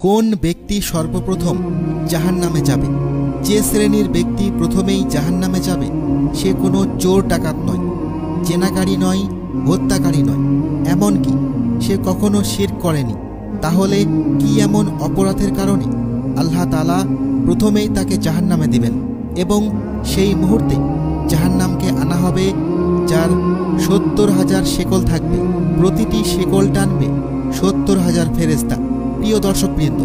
কোন ব্যক্তি সর্বপ্রথম জাহান্নামে যাবে? যে শ্রেণীর ব্যক্তি প্রথমেই জাহান্নামে যাবে সে কোনো চোর ডাকাত নয়, জেনাকারী নয়, হত্যাকারী নয়, এমনকি সে কখনো শিরক করেনি। তাহলে কি এমন অপরাধের কারণে আল্লাহ তাআলা প্রথমেই তাকে জাহান্নামে দিবেন এবং সেই মুহূর্তে জাহান্নামকে আনা হবে যার ৭০,০০০ শেকল থাকবে, প্রতিটি শেকল টানবে ৭০,০০০ ফেরেশতা। প্রিয় দর্শকবৃন্দ,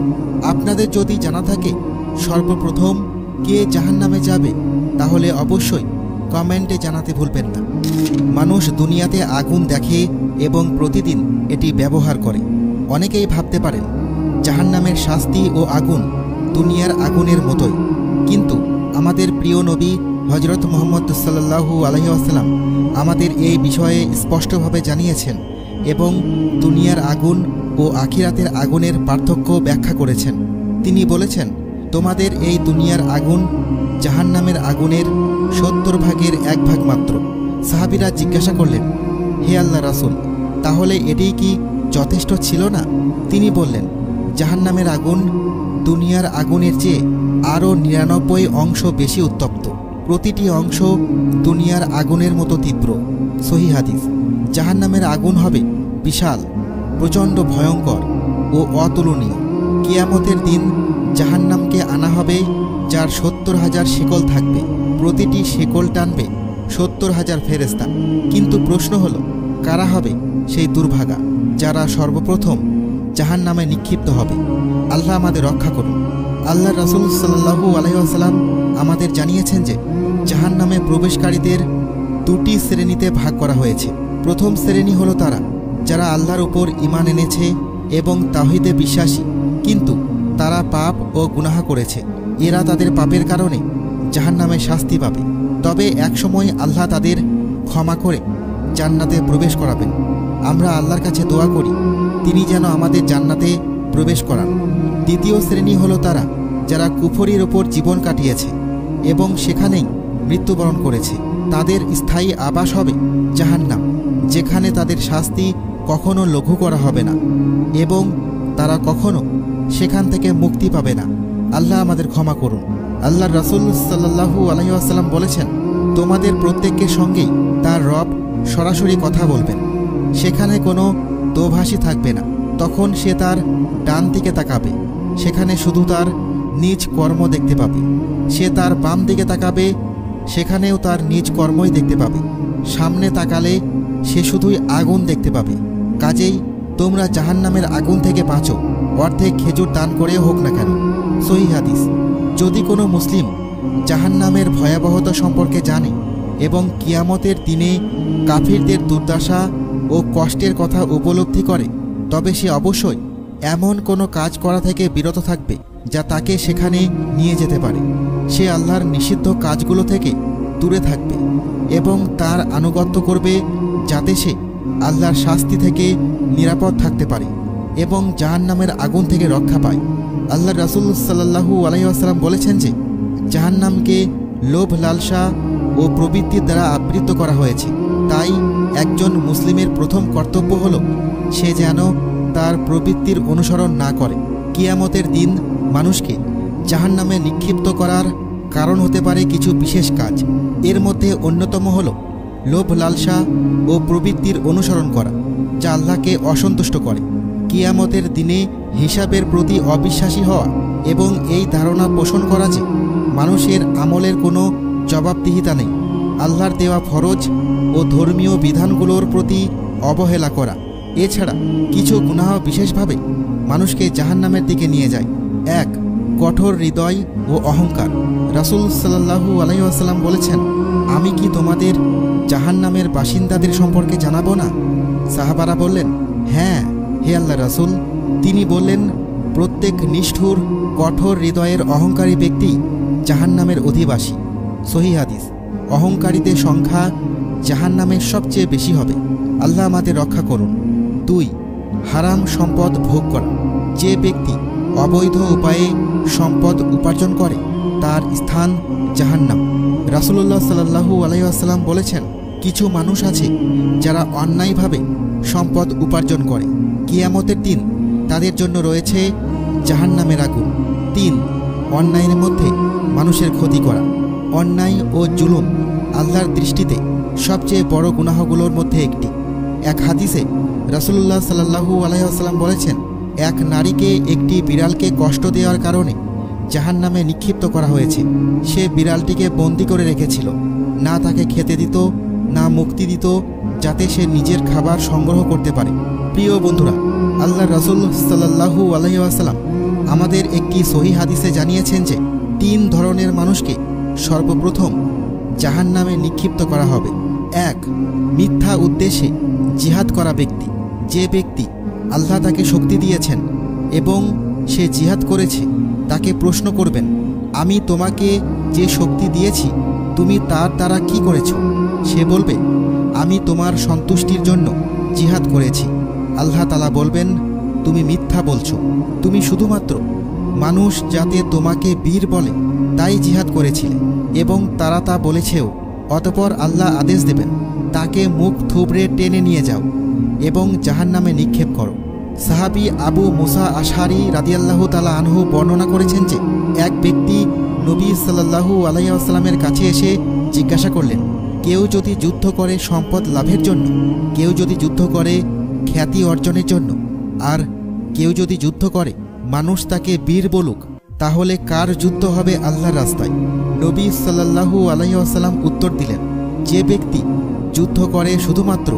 আপনাদের যদি জানা থাকে সর্বপ্রথম কে জাহান্নামে যাবে তাহলে অবশ্যই কমেন্টে জানাতে ভুলবেন না। মানুষ দুনিয়াতে আগুন দেখে এবং প্রতিদিন এটি ব্যবহার করে। অনেকেই ভাবতে পারেন জাহান্নামের শাস্তি ও আগুন দুনিয়ার আগুনের মতোই, কিন্তু আমাদের প্রিয় নবী হযরত মুহাম্মদ সাল্লাল্লাহু আলাইহি ওয়াসাল্লাম আমাদের এই বিষয়ে স্পষ্টভাবে জানিয়েছেন এবং দুনিয়ার আগুন ও আখিরাতের আগুনের পার্থক্য ব্যাখ্যা করেছেন। তিনি বলেছেন, তোমাদের এই দুনিয়ার আগুন জাহান্নামের আগুনের ৭০ ভাগের ১ ভাগ মাত্র। সাহাবীরা জিজ্ঞাসা করলেন, হে আল্লাহর রাসূল, তাহলে এটাই কি যথেষ্ট ছিল না? তিনি বললেন, জাহান্নামের আগুন দুনিয়ার আগুনের চেয়ে আরও ৯৯ অংশ বেশি উত্তপ্ত, প্রতিটি অংশ দুনিয়ার আগুনের মতো তীব্র। সহিহ হাদিস। জাহান্নামের আগুন হবে বিশাল, প্রচণ্ড ভয়ঙ্কর ও অতুলনীয়। কিয়ামতের দিন জাহান্নামকে আনা হবে যার ৭০,০০০ শেকল থাকবে, প্রতিটি শেকল টানবে ৭০,০০০ ফেরেশতা। কিন্তু প্রশ্ন হলো, কারা হবে সেই দুর্ভাগা যারা সর্বপ্রথম জাহান্নামে নিক্ষিপ্ত হবে? আল্লাহ আমাদের রক্ষা করুন। আল্লাহর রাসূল সাল্লাল্লাহু আলাইহি ওয়াসাল্লাম আমাদের জানিয়েছেন যে জাহান্নামে প্রবেশকারীদের ২টি শ্রেণীতে ভাগ করা হয়েছে। প্রথম শ্রেণী হলো তারা যারা আল্লাহর উপর ঈমান এনেছে এবং তাওহীদে বিশ্বাসী, কিন্তু তারা পাপ ও গুনাহ করেছে। এরা তাদের পাপের কারণে জাহান্নামে শাস্তি পাবে, তবে একসময় আল্লাহ তাদের ক্ষমা করে জান্নাতে প্রবেশ করাবেন। আমরা আল্লাহর কাছে দোয়া করি তিনি যেন আমাদের জান্নাতে প্রবেশ করান। দ্বিতীয় শ্রেণী হলো তারা যারা কুফরির ওপর জীবন কাটিয়েছে এবং সেখানেই মৃত্যুবরণ করেছে। তাদের স্থায়ী আবাস হবে জাহান্নাম, যেখানে তাদের শাস্তি কখনো লঘু করা হবে না এবং তারা কখনো সেখান থেকে মুক্তি পাবে না। আল্লাহ আমাদের ক্ষমা করুন। আল্লাহর রাসূল সাল্লাল্লাহু আলাইহি ওয়াসাল্লাম বলেছেন, তোমাদের প্রত্যেকের সঙ্গেই তার রব সরাসরি কথা বলবেন। সেখানে কোনো দোভাষী থাকবে না। তখন সে তার ডান দিকে তাকাবে, সেখানে শুধু তার নিজ কর্ম দেখতে পাবে। সে তার বাম দিকে তাকাবে, সেখানেও তার নিজ কর্মই দেখতে পাবে। সামনে তাকালে সে শুধুই আগুন দেখতে পাবে। কাজেই তোমরা জাহান্নামের আগুন থেকে বাঁচো, অর্ধেক খেজুর দান করেও হোক না কেন। সহিহ হাদিস। যদি কোনো মুসলিম জাহান্নামের ভয়াবহতা সম্পর্কে জানে এবং কিয়ামতের দিনে কাফিরদের দুর্দশা ও কষ্টের কথা উপলব্ধি করে, তবে সে অবশ্যই এমন কোনো কাজ করা থেকে বিরত থাকবে যা তাকে সেখানে নিয়ে যেতে পারে। সে আল্লাহর নিষিদ্ধ কাজগুলো থেকে দূরে থাকবে এবং তার আনুগত্য করবে যাতে সে আল্লাহর শাস্তি থেকে নিরাপদ থাকতে পারে এবং জাহান্নামের আগুন থেকে রক্ষা পায়। আল্লাহর রাসূল সাল্লাল্লাহু আলাইহি ওয়াসাল্লাম বলেছেন যে জাহান্নামকে লোভ, লালসা ও প্রবৃত্তির দ্বারা আবৃত করা হয়েছে। তাই একজন মুসলিমের প্রথম কর্তব্য হলো সে যেন তার প্রবৃত্তির অনুসরণ না করে। কিয়ামতের দিন মানুষকে জাহান্নামে নিক্ষিপ্ত করার কারণ হতে পারে কিছু বিশেষ কাজ। এর মধ্যে অন্যতম হল লোভ, লালসা ও প্রবৃত্তির অনুসরণ করা, যা আল্লাহকে অসন্তুষ্ট করে। কিয়ামতের দিনে হিসাবের প্রতি অবিশ্বাসী হওয়া এবং এই ধারণা পোষণ করা যে মানুষের আমলের কোনো জবাবদিহিতা নেই। আল্লাহর দেওয়া ফরজ ও ধর্মীয় বিধানগুলোর প্রতি অবহেলা করা। এছাড়া কিছু গুনাহ বিশেষভাবে মানুষকে জাহান্নামের দিকে নিয়ে যায়। ১. কঠোর হৃদয় ও অহংকার। রাসূল সাল্লাল্লাহু আলাইহি ওয়াসাল্লাম বলেছেন, আমি কি তোমাদের জাহান্নামের বাসিন্দাদের সম্পর্কে জানাবো না? সাহাবারা বললেন, হ্যাঁ হে আল্লাহর রাসূল। তিনি বললেন, প্রত্যেক নিষ্ঠুর, কঠোর হৃদয়ের অহংকারী ব্যক্তি জাহান্নামের অধিবাসী। সহিহ হাদিস। অহংকারীদের সংখ্যা জাহান্নামের সবচেয়ে বেশি হবে। আল্লাহ আমাদের রক্ষা করুন। ২. হারাম সম্পদ ভোগ করা। যে ব্যক্তি অবৈধ উপায়ে সম্পদ উপার্জন করে তার স্থান জাহান্নাম। রাসূলুল্লাহ সাল্লাল্লাহু আলাইহি ওয়াসাল্লাম বলেছেন, কিছু মানুষ আছে যারা অন্যায়ভাবে সম্পদ উপার্জন করে। কিয়ামতের দিন তাদের জন্য রয়েছে জাহান্নামের আগুন। 3. অন্যায়ের মধ্যে মানুষের ক্ষতি করা। অন্যায় ও জুলুম আল্লাহর দৃষ্টিতে সবচেয়ে বড় গুনাহগুলোর মধ্যে একটি। এক হাদিসে রাসূলুল্লাহ সাল্লাল্লাহু আলাইহি ওয়াসাল্লাম বলেছেন, এক নারীকে একটি বিড়ালকে কষ্ট দেওয়ার কারণে জাহান্নামে নিক্ষিপ্ত করা হয়েছে। সে বিড়ালটিকে বন্দি করে রেখেছিল, না তাকে খেতে দিত, না মুক্তি দিত, যাতে সে নিজের খাবার সংগ্রহ করতে পারে। প্রিয় বন্ধুরা, আল্লাহ রাসূল সাল্লাল্লাহু আলাইহি ওয়াসাল্লাম আমাদের একটি সহিহ হাদিসে জানিয়েছেন যে 3 ধরনের মানুষকে সর্বপ্রথম জাহান্নামে নিক্ষিপ্ত করা হবে। 1. মিথ্যা উদ্দেশ্যে জিহাদ করা ব্যক্তি। যে ব্যক্তি আল্লাহ তাকে শক্তি দিয়েছেন এবং সে জিহাদ করেছে, তাকে প্রশ্ন করবেন, আমি তোমাকে যে শক্তি দিয়েছি তুমি তার দ্বারা কি করেছ? সে বলবে, আমি তোমার সন্তুষ্টির জন্য জিহাদ করেছি। আল্লাহ তাআলা বলবেন, তুমি মিথ্যা বলছো, তুমি শুধুমাত্র মানুষ যাতে তোমাকে বীর বলে তাই জিহাদ করেছিলে, এবং তারা তা বলেছেও। অতঃপর আল্লাহ আদেশ দেবেন, তাকে মুখ থুবড়ে টেনে নিয়ে যাও এবং জাহান্নামে নিক্ষেপ করো। সাহাবী আবু মুসা আশআরী রাদিয়াল্লাহু তাআলা আনহু বর্ণনা করেছেন যে এক ব্যক্তি নবী সাল্লাল্লাহু আলাইহি ওয়াসাল্লামের কাছে এসে জিজ্ঞাসা করলেন, কেউ যদি যুদ্ধ করে সম্পদ লাভের জন্য, কেউ যদি যুদ্ধ করে খ্যাতি অর্জনের জন্য, আর কেউ যদি যুদ্ধ করে মানুষ তাকে বীর বলুক, তাহলে কার যুদ্ধ হবে আল্লাহর রাস্তায়? নবী সাল্লাল্লাহু আলাইহি ওয়াসাল্লাম উত্তর দিলেন, যে ব্যক্তি যুদ্ধ করে শুধুমাত্র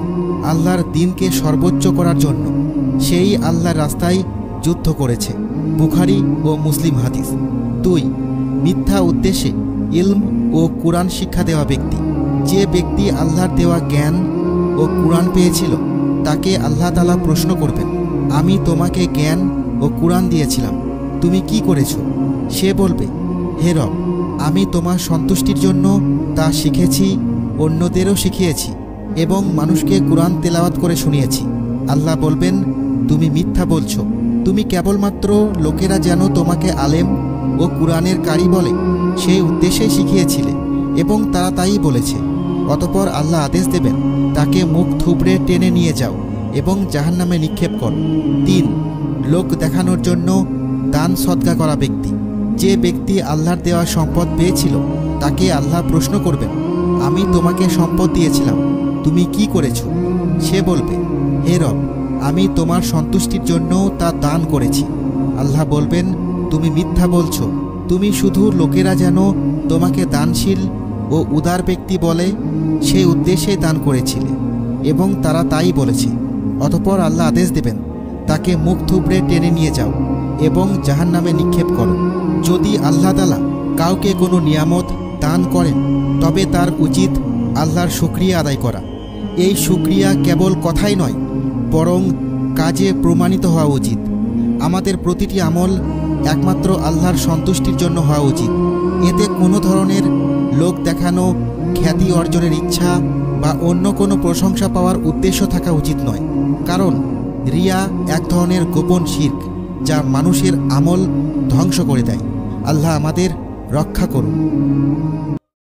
আল্লাহর দ্বীনকে সর্বোচ্চ করার জন্য, সেই আল্লাহর রাস্তায় যুদ্ধ করেছে। বুখারী ও মুসলিম হাদিস। 2. মিথ্যা উদ্দেশ্যে ইলম ও কুরআন শিক্ষা দেওয়া ব্যক্তি। যে ব্যক্তি আল্লাহর দেওয়া জ্ঞান ও কুরআন পেয়েছিল, তাকে আল্লাহ তাআলা প্রশ্ন করবেন, আমি তোমাকে জ্ঞান ও কুরআন দিয়েছিলাম, তুমি কি করেছো? সে বলবে, হে রব, আমি তোমার সন্তুষ্টির জন্য তা শিখেছি, অন্যদেরও শিখিয়েছি এবং মানুষকে কুরআন তেলাওয়াত করে শুনিয়েছি। আল্লাহ বলবেন, তুমি মিথ্যা বলছো, তুমি কেবলমাত্র লোকেরা যেন তোমাকে আলেম ও কুরআনের কারি বলে সেই উদ্দেশ্যেই শিখিয়েছিলে, এবং তারা তাই বলেছে। অতঃপর আল্লাহ আদেশ দেবেন, তাকে মুখ থুবড়ে টেনে নিয়ে যাও এবং জাহান্নামে নিক্ষেপ করো। 3. লোক দেখানোর জন্য দান সদকা করা ব্যক্তি। যে ব্যক্তি আল্লাহর দেওয়া সম্পদ পেয়েছিল, তাকে আল্লাহ প্রশ্ন করবেন, আমি তোমাকে সম্পদ দিয়েছিলাম, তুমি কি করেছো? সে বলবে, হে রব, আমি তোমার সন্তুষ্টির জন্য তা দান করেছি। আল্লাহ বলবেন, তুমি মিথ্যা বলছো, তুমি শুধু লোকেরা যেন তোমাকে দানশীল ও উদার ব্যক্তি বলে সেই উদ্দেশ্যে দান করেছিলে, এবং তারা তাই বলেছে। অতঃপর আল্লাহ আদেশ দেবেন, তাকে মুখ থুবড়ে টেনে নিয়ে যাও এবং জাহান্নামে নিক্ষেপ করো। যদি আল্লাহ তাআলা কাউকে কোনো নিয়ামত দান করেন, তবে তার উচিত আল্লাহর শুকরিয়া আদায় করা। এই শুকরিয়া কেবল কথাই নয়, বরং কাজে প্রমাণিত হওয়া উচিত। আমাদের প্রতিটি আমল একমাত্র আল্লাহর সন্তুষ্টির জন্য হওয়া উচিত। এতে কোনো ধরনের লোক দেখানো, খ্যাতি অর্জনের ইচ্ছা বা অন্য কোনো প্রশংসা পাওয়ার উদ্দেশ্য থাকা উচিত নয়। কারণ রিয়া এক ধরনের গোপন শিরক, যা মানুষের আমল ধ্বংস করে দেয়। আল্লাহ আমাদের রক্ষা করুন।